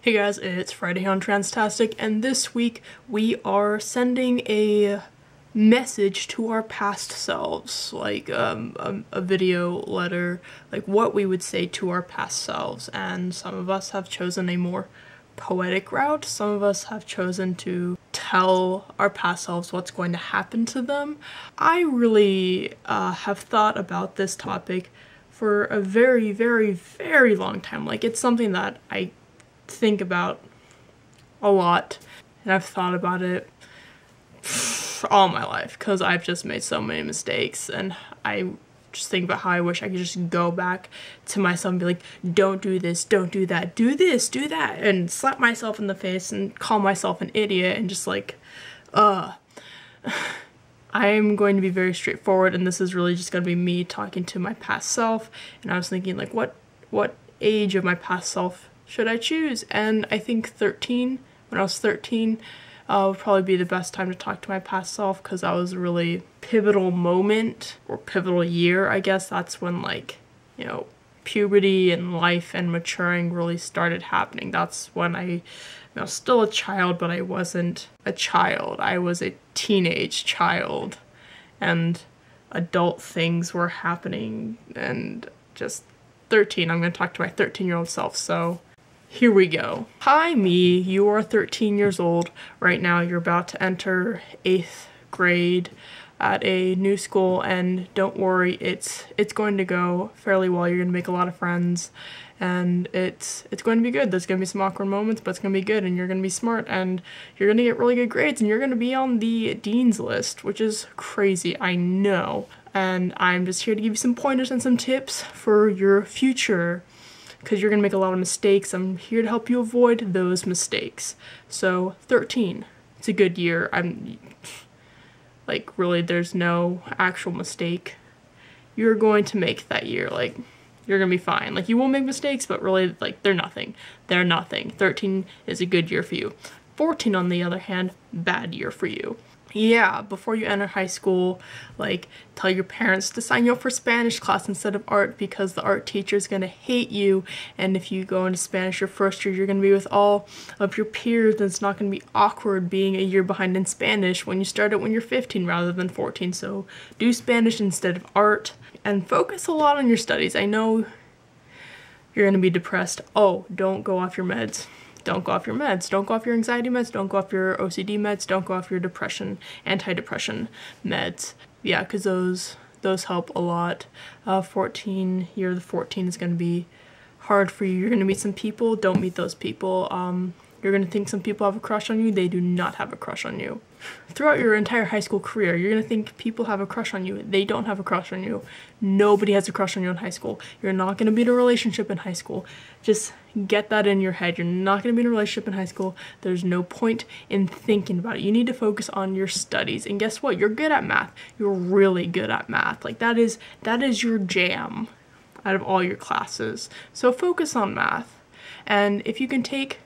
Hey guys, it's Friday on Transtastic, and this week we are sending a message to our past selves, like a video letter, like what we would say to our past selves. And some of us have chosen a more poetic route, some of us have chosen to tell our past selves what's going to happen to them. I really have thought about this topic for a very, very, very long time. Like, it's something that I think about a lot, and I've thought about it for all my life because I've just made so many mistakes, and I just think about how I wish I could just go back to myself and be like, don't do this, don't do that, do this, do that, and slap myself in the face and call myself an idiot and just like, I'm going to be very straightforward, and this is really just going to be me talking to my past self. And I was thinking, like, what age of my past self should I choose? And I think 13, when I was 13, would probably be the best time to talk to my past self, because that was a really pivotal moment, or pivotal year, I guess. That's when, like, you know, puberty and life and maturing really started happening. That's when I was still a child, but I wasn't a child. I was a teenage child, and adult things were happening, and just 13. I'm going to talk to my 13-year-old self, so here we go. Hi, me. You are 13 years old. Right now, you're about to enter 8th grade at a new school, and don't worry, it's going to go fairly well. You're going to make a lot of friends, and it's going to be good. There's going to be some awkward moments, but it's going to be good, and you're going to be smart, and you're going to get really good grades, and you're going to be on the dean's list, which is crazy, I know. And I'm just here to give you some pointers and some tips for your future, because you're going to make a lot of mistakes. I'm here to help you avoid those mistakes. So 13, it's a good year. Like, really, there's no actual mistake you're going to make that year. Like, you're going to be fine. Like, you will make mistakes, but really, like, they're nothing. They're nothing. 13 is a good year for you. 14, on the other hand, bad year for you. Yeah, before you enter high school, like, tell your parents to sign you up for Spanish class instead of art, because the art teacher is going to hate you, and if you go into Spanish your first year, you're going to be with all of your peers, and it's not going to be awkward being a year behind in Spanish when you start it when you're 15 rather than 14, so do Spanish instead of art, and focus a lot on your studies. I know you're going to be depressed. Oh, don't go off your meds. Don't go off your meds. Don't go off your anxiety meds. Don't go off your OCD meds. Don't go off your depression, antidepressant meds. Yeah, because those help a lot. 14, year 14 is going to be hard for you. You're going to meet some people. Don't meet those people. You're going to think some people have a crush on you. They do not have a crush on you. Throughout your entire high school career, you're going to think people have a crush on you. They don't have a crush on you. Nobody has a crush on you in high school. You're not going to be in a relationship in high school. Just get that in your head. You're not going to be in a relationship in high school. There's no point in thinking about it. You need to focus on your studies. And guess what? You're good at math. You're really good at math. Like, that is your jam out of all your classes. So focus on math. And if you can take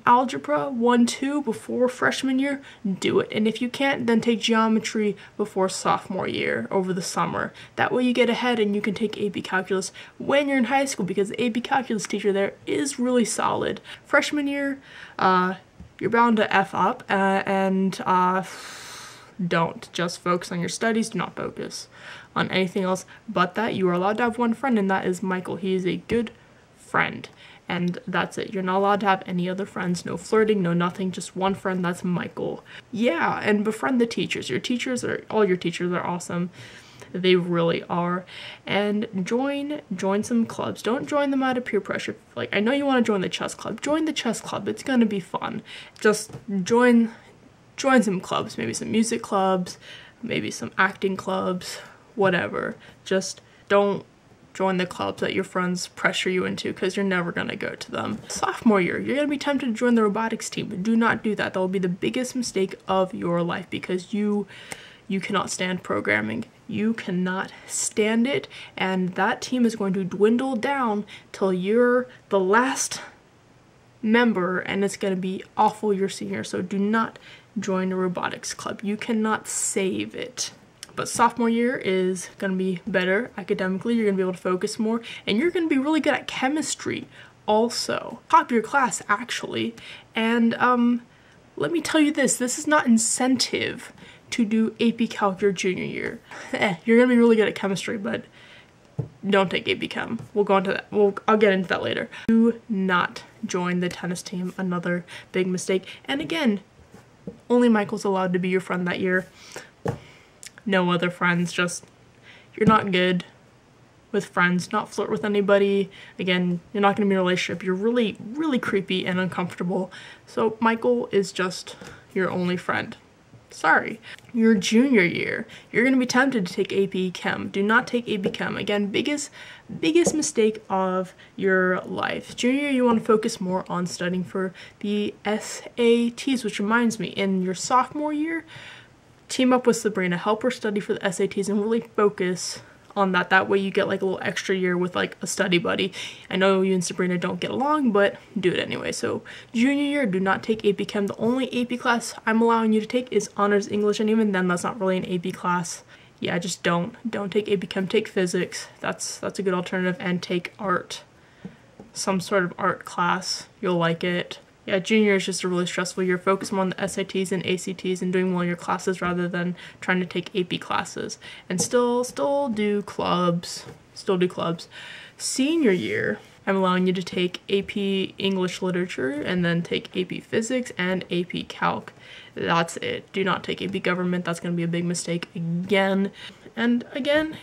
algebra 1-2 before freshman year, do it. And if you can't, then take geometry before sophomore year over the summer. That way you get ahead and you can take AP Calculus when you're in high school, because the AP Calculus teacher there is really solid. Freshman year, you're bound to F up, and don't. Just focus on your studies. Do not focus on anything else but that. You are allowed to have one friend, and that is Michael. He is a good friend. And that's it. You're not allowed to have any other friends. No flirting, no nothing. Just one friend. That's Michael. Yeah, and befriend the teachers. All your teachers are awesome. They really are. And join some clubs. Don't join them out of peer pressure. Like, I know you want to join the chess club. Join the chess club. It's going to be fun. Just join some clubs. Maybe some music clubs. Maybe some acting clubs. Whatever. Just don't join the clubs that your friends pressure you into, because you're never going to go to them. Sophomore year, you're going to be tempted to join the robotics team, but do not do that. That will be the biggest mistake of your life, because you cannot stand programming. You cannot stand it, and that team is going to dwindle down till you're the last member, and it's going to be awful your senior. So do not join a robotics club. You cannot save it. But sophomore year is going to be better academically. You're going to be able to focus more, and you're going to be really good at chemistry. also top your class actually. And let me tell you this is not incentive to do AP Calc your junior year. You're gonna be really good at chemistry, but don't take AP Chem. We'll go into that. I'll get into that later. Do not join the tennis team. Another big mistake. And again, only Michael's allowed to be your friend that year. No other friends. Just, you're not good with friends. Not flirt with anybody. Again, you're not going to be in a relationship. You're really, really creepy and uncomfortable. So Michael is just your only friend. Sorry. Your junior year, you're going to be tempted to take AP Chem. Do not take AP Chem. Again, biggest mistake of your life. Junior year, you want to focus more on studying for the SATs, which reminds me, in your sophomore year, team up with Sabrina, help her study for the SATs and really focus on that. That way you get like a little extra year with like a study buddy. I know you and Sabrina don't get along, but do it anyway. So junior year, do not take AP Chem. The only AP class I'm allowing you to take is Honors English, and even then that's not really an AP class. Yeah, just don't take AP Chem. Take physics. That's a good alternative. And take art, some sort of art class. You'll like it. Yeah, junior year is just a really stressful year. Focus more on the SATs and ACTs and doing well in your classes rather than trying to take AP classes. And still do clubs. Senior year, I'm allowing you to take AP English Literature and then take AP Physics and AP Calc. That's it. Do not take AP Government. That's going to be a big mistake again. And again,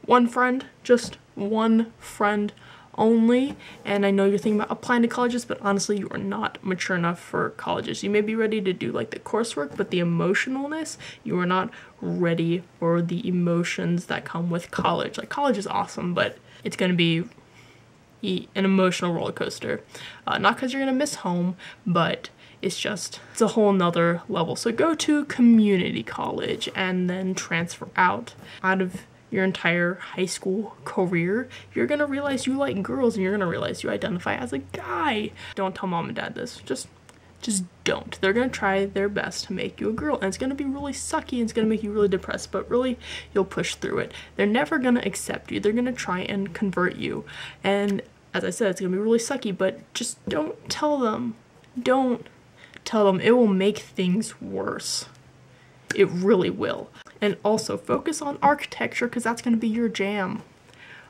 one friend, just one friend only. And I know you're thinking about applying to colleges, but honestly, you are not mature enough for colleges. You may be ready to do like the coursework, but the emotionalness, you are not ready for the emotions that come with college. Like, college is awesome, but it's going to be an emotional roller coaster. Not because you're going to miss home, but it's a whole nother level. So go to community college and then transfer out of your entire high school career. You're gonna realize you like girls, and you're gonna realize you identify as a guy. Don't tell mom and dad this. Just don't. They're gonna try their best to make you a girl, and it's gonna be really sucky, and it's gonna make you really depressed, but really, you'll push through it. They're never gonna accept you. They're gonna try and convert you. And as I said, it's gonna be really sucky, but just don't tell them. Don't tell them. It will make things worse. It really will. And also focus on architecture, because that's going to be your jam.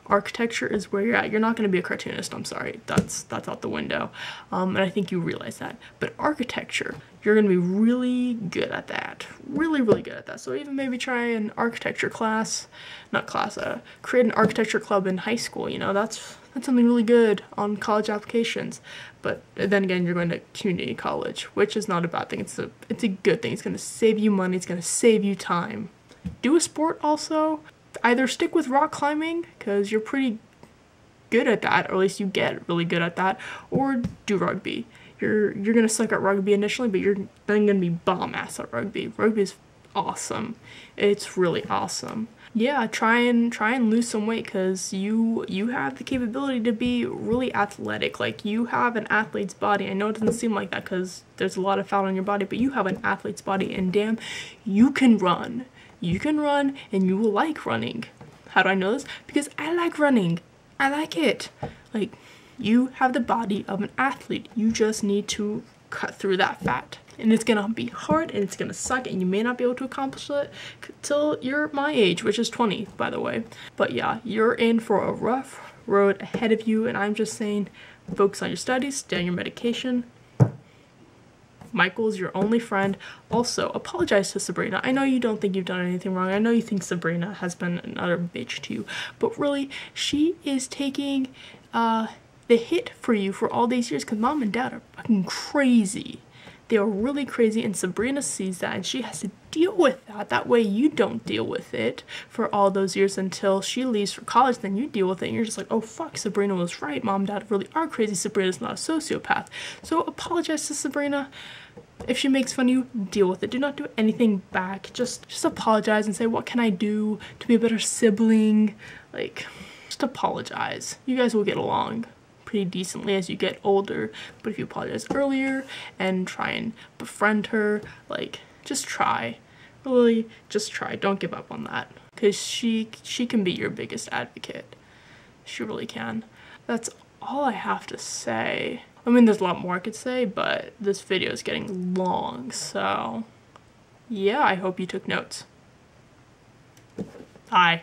Architecture is where you're at. You're not going to be a cartoonist. I'm sorry. That's out the window. And I think you realize that. But architecture, you're going to be really good at that. Really, really good at that. So even maybe try an architecture class. Create an architecture club in high school. You know, that's something really good on college applications. But then again, you're going to community college, which is not a bad thing. It's a good thing. It's going to save you money. It's going to save you time. Do a sport also. Either stick with rock climbing, because you're pretty good at that, or at least you get really good at that, or do rugby. You're gonna suck at rugby initially, but you're then gonna be bomb ass at rugby. Rugby is awesome. It's really awesome. Yeah, try and lose some weight, because you have the capability to be really athletic. Like, you have an athlete's body. I know it doesn't seem like that because there's a lot of fat on your body, but you have an athlete's body, and damn, you can run. You can run, and you will like running. How do I know this? Because I like running. I like it. Like, you have the body of an athlete. You just need to cut through that fat. And it's gonna be hard, and it's gonna suck, and you may not be able to accomplish it till you're my age, which is 20, by the way. But yeah, you're in for a rough road ahead of you, and I'm just saying, focus on your studies, stay on your medication. Michael's your only friend. Also, apologize to Sabrina. I know you don't think you've done anything wrong. I know you think Sabrina has been another bitch to you. But really, she is taking the hit for you for all these years, because mom and dad are fucking crazy. They are really crazy, and Sabrina sees that, and she has to deal with that. That way you don't deal with it for all those years until she leaves for college. Then you deal with it, and you're just like, oh fuck, Sabrina was right. Mom and dad really are crazy. Sabrina's not a sociopath. So apologize to Sabrina. If she makes fun of you, deal with it. Do not do anything back. Just apologize and say, what can I do to be a better sibling? Like, just apologize. You guys will get along pretty decently as you get older. But if you apologize earlier and try and befriend her, like, just try. Really, just try. Don't give up on that. Because she can be your biggest advocate. She really can. That's all I have to say. I mean, there's a lot more I could say, but this video is getting long, so yeah, I hope you took notes. Bye.